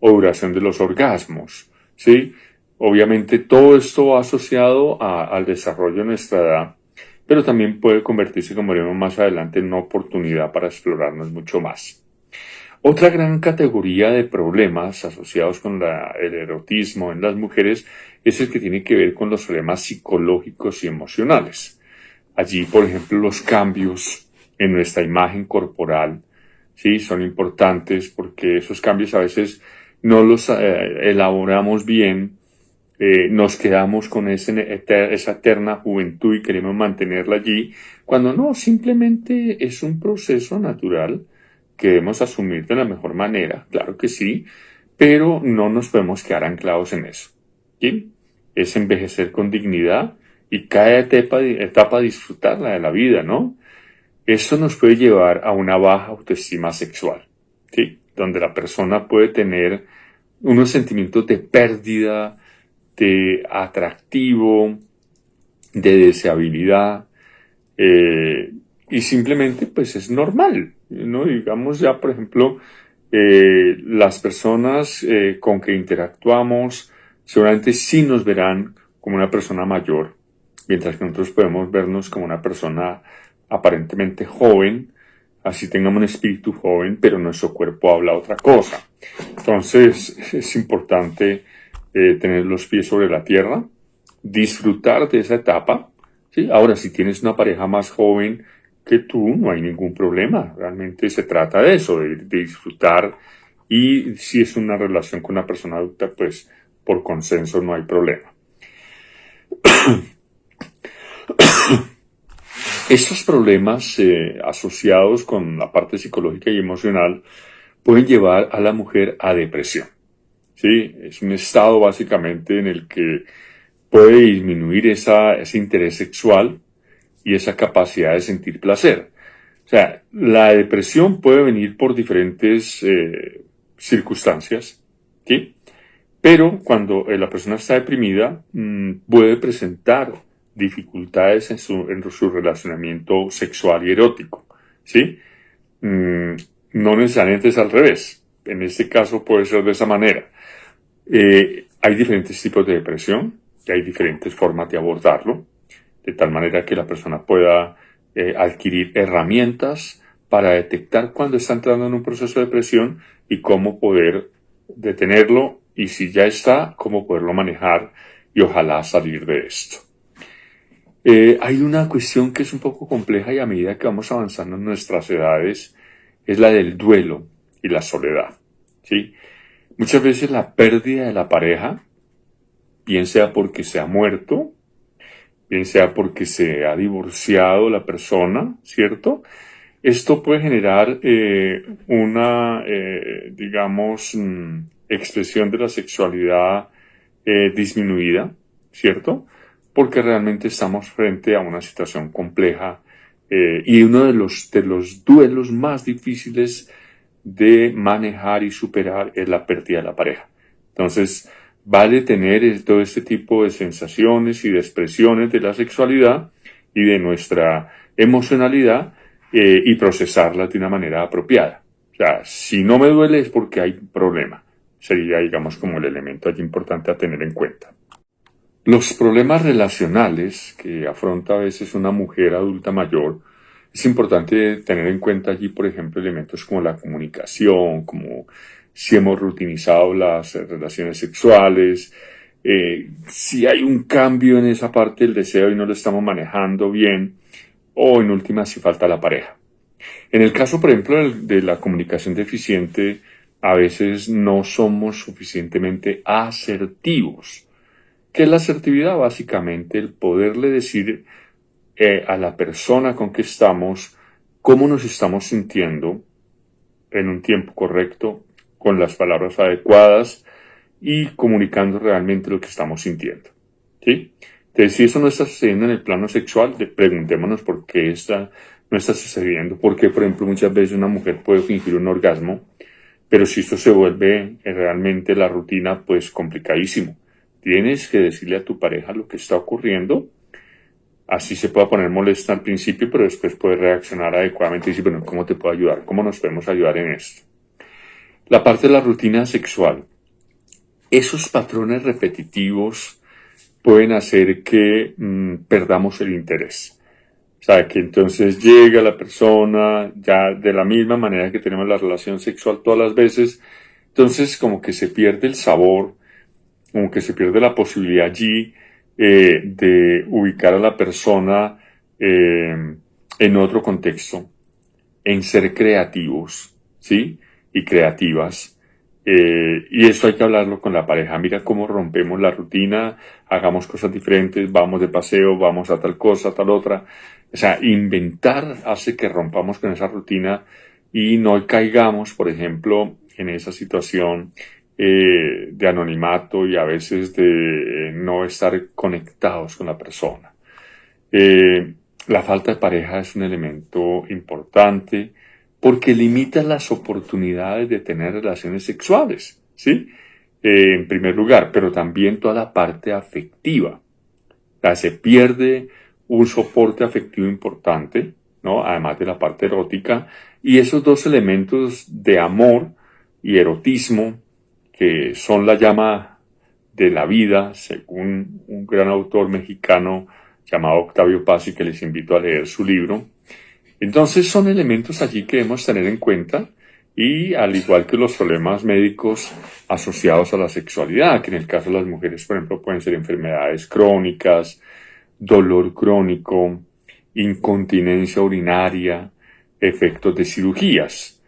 Speaker 1: o duración de los orgasmos, ¿sí? Obviamente todo esto va asociado al desarrollo de nuestra edad, pero también puede convertirse, como veremos más adelante, en una oportunidad para explorarnos mucho más. Otra gran categoría de problemas asociados con el erotismo en las mujeres es el que tiene que ver con los problemas psicológicos y emocionales. Allí, por ejemplo, los cambios en nuestra imagen corporal, ¿sí? Son importantes porque esos cambios a veces no los elaboramos bien, nos quedamos con esa eterna juventud y queremos mantenerla allí, cuando no, simplemente es un proceso natural que debemos asumir de la mejor manera, claro que sí, pero no nos podemos quedar anclados en eso, ¿sí? Es envejecer con dignidad y cada etapa disfrutarla de la vida, ¿no? Eso nos puede llevar a una baja autoestima sexual, ¿sí? Donde la persona puede tener unos sentimientos de pérdida, de atractivo, de deseabilidad, y simplemente pues es normal, ¿no? Digamos ya, por ejemplo, las personas con que interactuamos seguramente sí nos verán como una persona mayor, mientras que nosotros podemos vernos como una persona aparentemente joven, así tengamos un espíritu joven, pero nuestro cuerpo habla otra cosa. Entonces es importante tener los pies sobre la tierra, disfrutar de esa etapa, ¿sí? Ahora, si tienes una pareja más joven que tú, no hay ningún problema. Realmente se trata de eso, de disfrutar. Y si es una relación con una persona adulta, pues por consenso no hay problema. Estos problemas asociados con la parte psicológica y emocional pueden llevar a la mujer a depresión, ¿sí? Es un estado básicamente en el que puede disminuir ese interés sexual y esa capacidad de sentir placer. O sea, la depresión puede venir por diferentes circunstancias, ¿sí? Pero cuando la persona está deprimida, puede presentar dificultades en su relacionamiento sexual y erótico, ¿sí? No necesariamente es al revés. En este caso puede ser de esa manera. Hay diferentes tipos de depresión y hay diferentes formas de abordarlo, de tal manera que la persona pueda adquirir herramientas para detectar cuando está entrando en un proceso de depresión y cómo poder detenerlo, y si ya está, cómo poderlo manejar y ojalá salir de esto. Hay una cuestión que es un poco compleja y a medida que vamos avanzando en nuestras edades es la del duelo y la soledad, ¿sí? Muchas veces la pérdida de la pareja, bien sea porque se ha muerto, bien sea porque se ha divorciado la persona, ¿cierto? Esto puede generar una, digamos, expresión de la sexualidad disminuida, ¿cierto? Porque realmente estamos frente a una situación compleja y uno de los duelos más difíciles de manejar y superar es la pérdida de la pareja. Entonces, vale tener todo este tipo de sensaciones y de expresiones de la sexualidad y de nuestra emocionalidad y procesarlas de una manera apropiada. O sea, si no me duele es porque hay problema. Sería, digamos, como el elemento allí importante a tener en cuenta. Los problemas relacionales que afronta a veces una mujer adulta mayor, es importante tener en cuenta allí, por ejemplo, elementos como la comunicación, como si hemos rutinizado las relaciones sexuales, si hay un cambio en esa parte del deseo y no lo estamos manejando bien, o en última si falta la pareja. En el caso, por ejemplo, de la comunicación deficiente, a veces no somos suficientemente asertivos. ¿Qué es la asertividad? Básicamente el poderle decir a la persona con que estamos cómo nos estamos sintiendo en un tiempo correcto, con las palabras adecuadas y comunicando realmente lo que estamos sintiendo, ¿sí? Entonces, si eso no está sucediendo en el plano sexual, preguntémonos por qué no está sucediendo. Porque, por ejemplo, muchas veces una mujer puede fingir un orgasmo, pero si esto se vuelve realmente la rutina, pues complicadísimo. Tienes que decirle a tu pareja lo que está ocurriendo. Así se puede poner molesta al principio, pero después puede reaccionar adecuadamente y decir, bueno, ¿cómo te puedo ayudar? ¿Cómo nos podemos ayudar en esto? La parte de la rutina sexual. Esos patrones repetitivos pueden hacer que perdamos el interés. O sea, que entonces llega la persona ya de la misma manera que tenemos la relación sexual todas las veces, entonces como que se pierde el sabor, como que se pierde la posibilidad allí de ubicar a la persona en otro contexto, en ser creativos, ¿sí? Y creativas. Y esto hay que hablarlo con la pareja. Mira cómo rompemos la rutina, hagamos cosas diferentes, vamos de paseo, vamos a tal cosa, tal otra. O sea, inventar hace que rompamos con esa rutina y no caigamos, por ejemplo, en esa situación de anonimato y a veces de no estar conectados con la persona. La falta de pareja es un elemento importante porque limita las oportunidades de tener relaciones sexuales, ¿sí? En primer lugar, pero también toda la parte afectiva. O sea, se pierde un soporte afectivo importante, ¿no? Además de la parte erótica, y esos dos elementos de amor y erotismo, que son la llama de la vida, según un gran autor mexicano llamado Octavio Paz, y que les invito a leer su libro. Entonces son elementos allí que debemos tener en cuenta y al igual que los problemas médicos asociados a la sexualidad, que en el caso de las mujeres, por ejemplo, pueden ser enfermedades crónicas, dolor crónico, incontinencia urinaria, efectos de cirugías.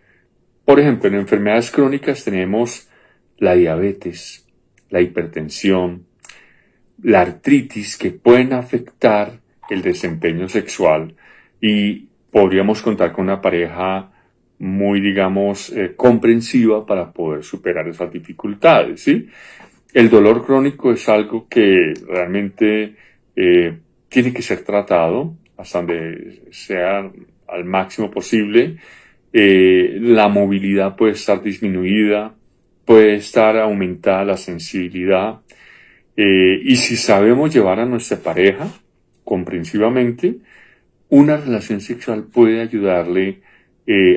Speaker 1: Por ejemplo, en enfermedades crónicas tenemos la diabetes, la hipertensión, la artritis, que pueden afectar el desempeño sexual, y podríamos contar con una pareja muy, digamos, comprensiva para poder superar esas dificultades, ¿sí? El dolor crónico es algo que realmente tiene que ser tratado hasta donde sea al máximo posible. La movilidad puede estar disminuida, puede estar aumentada la sensibilidad. Y si sabemos llevar a nuestra pareja comprensivamente, una relación sexual puede ayudarle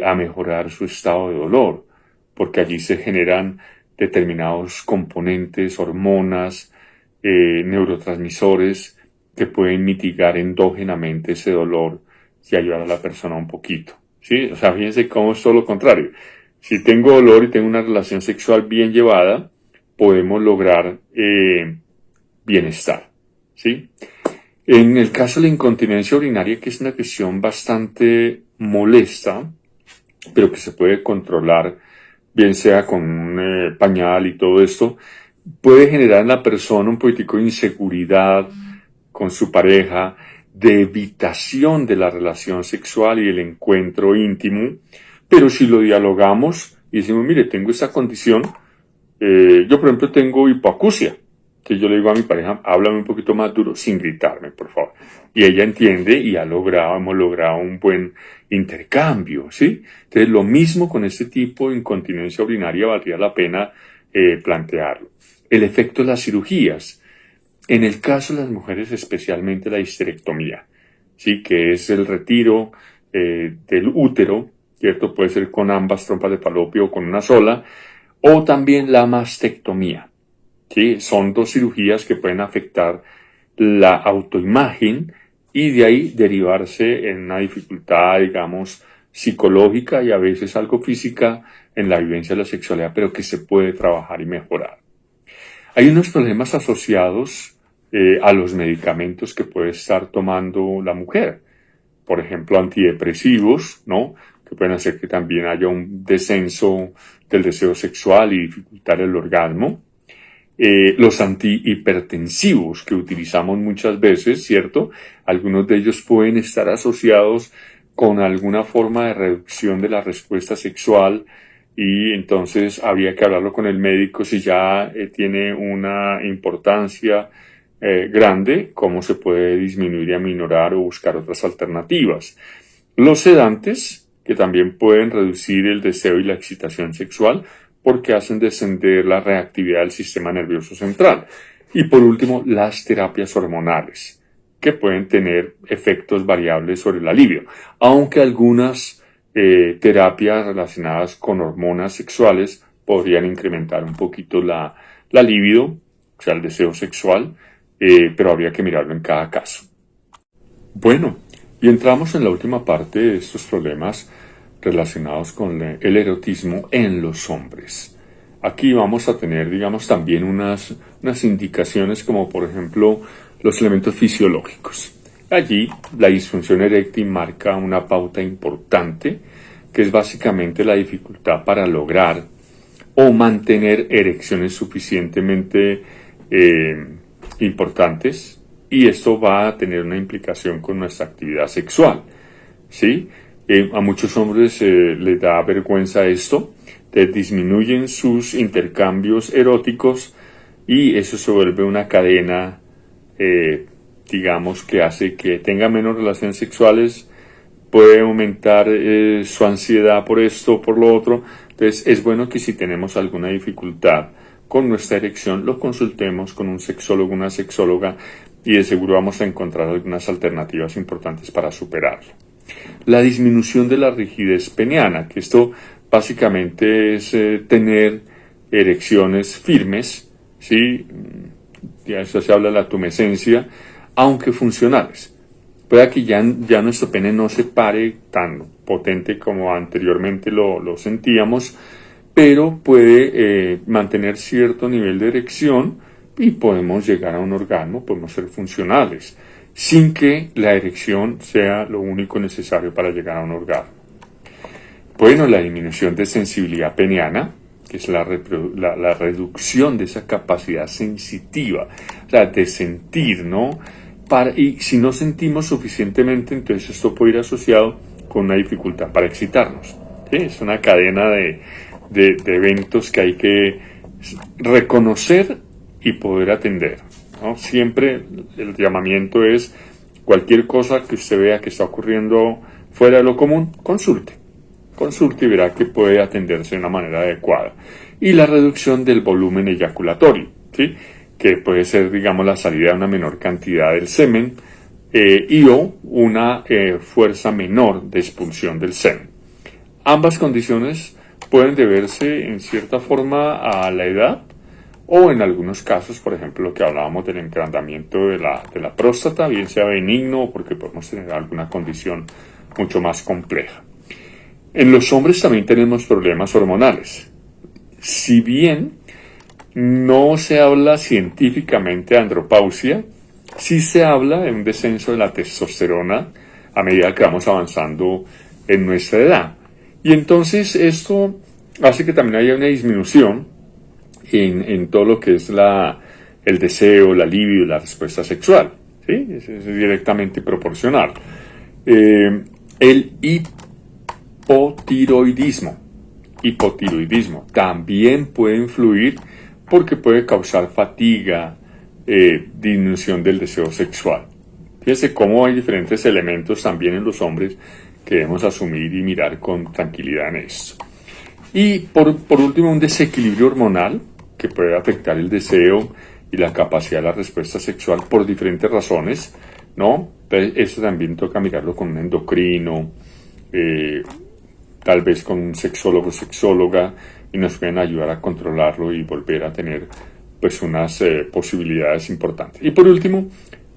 Speaker 1: a mejorar su estado de dolor, porque allí se generan determinados componentes, hormonas, neurotransmisores que pueden mitigar endógenamente ese dolor y ayudar a la persona un poquito. ¿Sí? O sea, fíjense cómo es todo lo contrario. Si tengo dolor y tengo una relación sexual bien llevada, podemos lograr bienestar. ¿Sí? En el caso de la incontinencia urinaria, que es una cuestión bastante molesta, pero que se puede controlar, bien sea con un pañal y todo esto, puede generar en la persona un poquitico de inseguridad con su pareja, de evitación de la relación sexual y el encuentro íntimo, pero si lo dialogamos y decimos, mire, tengo esta condición, yo por ejemplo tengo hipoacusia, que yo le digo a mi pareja, háblame un poquito más duro sin gritarme, por favor. Y ella entiende y hemos logrado un buen intercambio, ¿sí? Entonces lo mismo con este tipo de incontinencia urinaria valdría la pena plantearlo. El efecto de las cirugías. En el caso de las mujeres, especialmente la histerectomía, ¿sí? Que es el retiro del útero, ¿cierto? Puede ser con ambas trompas de falopio o con una sola, o también la mastectomía, ¿sí? Son dos cirugías que pueden afectar la autoimagen y de ahí derivarse en una dificultad, digamos, psicológica y a veces algo física en la vivencia de la sexualidad, pero que se puede trabajar y mejorar. Hay unos problemas asociados a los medicamentos que puede estar tomando la mujer. Por ejemplo, antidepresivos, ¿no? Que pueden hacer que también haya un descenso del deseo sexual y dificultar el orgasmo. Los antihipertensivos que utilizamos muchas veces, ¿cierto? Algunos de ellos pueden estar asociados con alguna forma de reducción de la respuesta sexual y entonces habría que hablarlo con el médico si ya tiene una importancia grande, cómo se puede disminuir y aminorar o buscar otras alternativas. Los sedantes, que también pueden reducir el deseo y la excitación sexual, porque hacen descender la reactividad del sistema nervioso central. Y por último, las terapias hormonales, que pueden tener efectos variables sobre el alivio, aunque algunas terapias relacionadas con hormonas sexuales podrían incrementar un poquito la libido, o sea, el deseo sexual, pero habría que mirarlo en cada caso. Bueno, y entramos en la última parte de estos problemas relacionados con el erotismo en los hombres. Aquí vamos a tener, digamos, también unas indicaciones como, por ejemplo, los elementos fisiológicos. Allí, la disfunción eréctil marca una pauta importante, que es básicamente la dificultad para lograr o mantener erecciones suficientemente importantes, y esto va a tener una implicación con nuestra actividad sexual, ¿sí? A muchos hombres les da vergüenza esto, disminuyen sus intercambios eróticos y eso se vuelve una cadena, digamos, que hace que tenga menos relaciones sexuales, puede aumentar su ansiedad por esto, por lo otro. Entonces es bueno que si tenemos alguna dificultad con nuestra erección, lo consultemos con un sexólogo, una sexóloga, y de seguro vamos a encontrar algunas alternativas importantes para superarlo. La disminución de la rigidez peniana, que esto básicamente es tener erecciones firmes, ¿sí? Ya eso se habla de la tumescencia, aunque funcionales. Puede que ya nuestro pene no se pare tan potente como anteriormente lo sentíamos, pero puede mantener cierto nivel de erección y podemos llegar a un orgasmo, podemos ser funcionales, sin que la erección sea lo único necesario para llegar a un orgasmo. Bueno, la disminución de sensibilidad peniana, que es la reducción de esa capacidad sensitiva, o sea, de sentir, ¿no? Y si no sentimos suficientemente, entonces esto puede ir asociado con una dificultad para excitarnos, ¿sí? Es una cadena de eventos que hay que reconocer y poder atender, ¿no? Siempre el llamamiento es cualquier cosa que usted vea que está ocurriendo fuera de lo común, consulte y verá que puede atenderse de una manera adecuada. Y la reducción del volumen eyaculatorio, ¿sí? Que puede ser, digamos, la salida de una menor cantidad del semen o una fuerza menor de expulsión del semen. Ambas condiciones pueden deberse en cierta forma a la edad o en algunos casos, por ejemplo, lo que hablábamos del engrandamiento de la próstata, bien sea benigno o porque podemos tener alguna condición mucho más compleja. En los hombres también tenemos problemas hormonales. Si bien no se habla científicamente de andropausia, sí se habla de un descenso de la testosterona a medida que vamos avanzando en nuestra edad. Y entonces esto hace que también haya una disminución en todo lo que es el deseo, la libido, la respuesta sexual. ¿Sí? Es directamente proporcional. El hipotiroidismo también puede influir porque puede causar fatiga, disminución del deseo sexual. Fíjense cómo hay diferentes elementos también en los hombres que debemos asumir y mirar con tranquilidad en esto. Y por último, un desequilibrio hormonal que puede afectar el deseo y la capacidad de la respuesta sexual por diferentes razones, ¿no? Entonces, eso también toca mirarlo con un endocrino, tal vez con un sexólogo o sexóloga, y nos pueden ayudar a controlarlo y volver a tener pues unas posibilidades importantes. Y por último,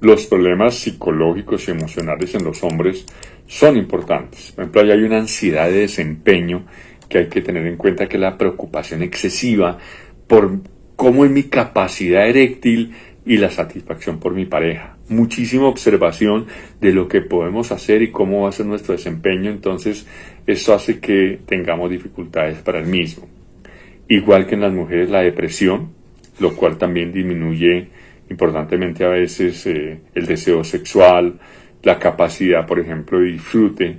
Speaker 1: los problemas psicológicos y emocionales en los hombres son importantes. Por ejemplo, hay una ansiedad de desempeño que hay que tener en cuenta, que es la preocupación excesiva por cómo es mi capacidad eréctil y la satisfacción por mi pareja. Muchísima observación de lo que podemos hacer y cómo va a ser nuestro desempeño, entonces eso hace que tengamos dificultades para el mismo. Igual que en las mujeres, la depresión, lo cual también disminuye importantemente a veces el deseo sexual, la capacidad, por ejemplo, de disfrute,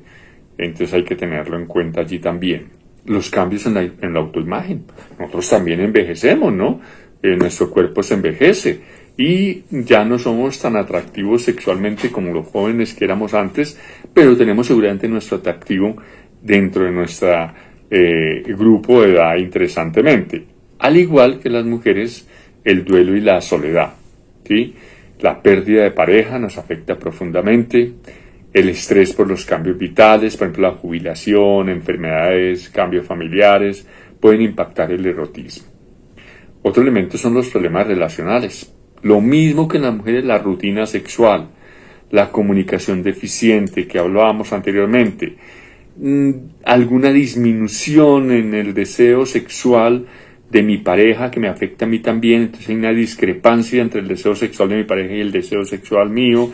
Speaker 1: entonces hay que tenerlo en cuenta allí también. Los cambios en la autoimagen. Nosotros también envejecemos, ¿no? Nuestro cuerpo se envejece y ya no somos tan atractivos sexualmente como los jóvenes que éramos antes, pero tenemos seguramente nuestro atractivo dentro de nuestro grupo de edad interesantemente. Al igual que las mujeres, el duelo y la soledad, ¿sí? La pérdida de pareja nos afecta profundamente. El estrés por los cambios vitales, por ejemplo la jubilación, enfermedades, cambios familiares, pueden impactar el erotismo. Otro elemento son los problemas relacionales. Lo mismo que en las mujeres, la rutina sexual, la comunicación deficiente que hablábamos anteriormente, alguna disminución en el deseo sexual de mi pareja que me afecta a mí también, entonces hay una discrepancia entre el deseo sexual de mi pareja y el deseo sexual mío,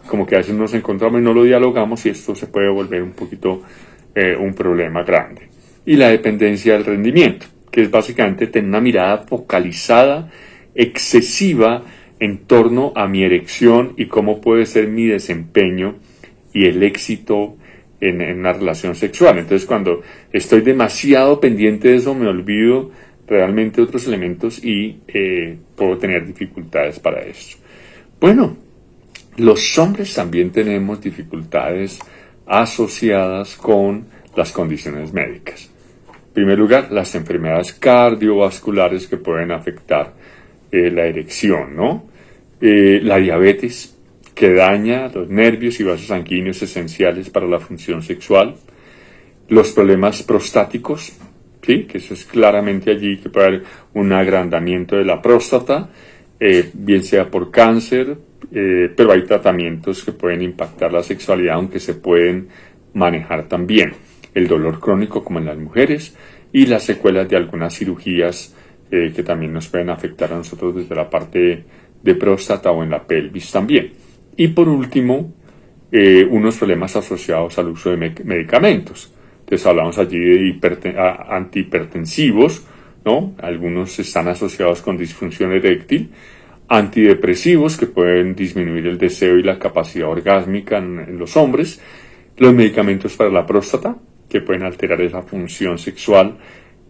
Speaker 1: como que a veces nos encontramos y no lo dialogamos y esto se puede volver un poquito un problema grande. Y la dependencia del rendimiento, que es básicamente tener una mirada focalizada, excesiva, en torno a mi erección y cómo puede ser mi desempeño y el éxito en una relación sexual. Entonces, cuando estoy demasiado pendiente de eso, me olvido realmente otros elementos y puedo tener dificultades para eso. Bueno, los hombres también tenemos dificultades asociadas con las condiciones médicas. En primer lugar, las enfermedades cardiovasculares que pueden afectar la erección, ¿no? La diabetes, que daña los nervios y vasos sanguíneos esenciales para la función sexual. Los problemas prostáticos, ¿sí? Que eso es claramente allí que puede haber un agrandamiento de la próstata, bien sea por cáncer, pero hay tratamientos que pueden impactar la sexualidad, aunque se pueden manejar también. El dolor crónico, como en las mujeres, y las secuelas de algunas cirugías que también nos pueden afectar a nosotros desde la parte de próstata o en la pelvis también. Y por último, unos problemas asociados al uso de medicamentos. Entonces hablamos allí de antihipertensivos, ¿no? Algunos están asociados con disfunción eréctil, antidepresivos que pueden disminuir el deseo y la capacidad orgásmica en los hombres, los medicamentos para la próstata que pueden alterar esa función sexual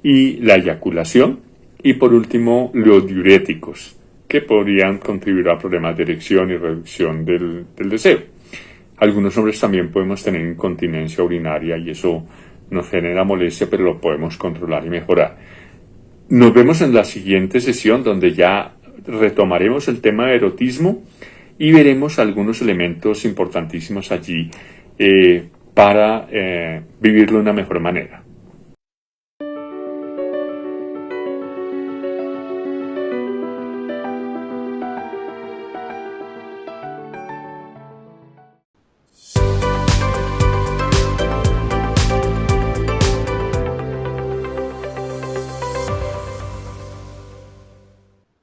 Speaker 1: y la eyaculación, y por último los diuréticos que podrían contribuir a problemas de erección y reducción del deseo. Algunos hombres también podemos tener incontinencia urinaria y eso nos genera molestia, pero lo podemos controlar y mejorar. Nos vemos en la siguiente sesión donde ya retomaremos el tema de erotismo y veremos algunos elementos importantísimos allí para vivirlo de una mejor manera.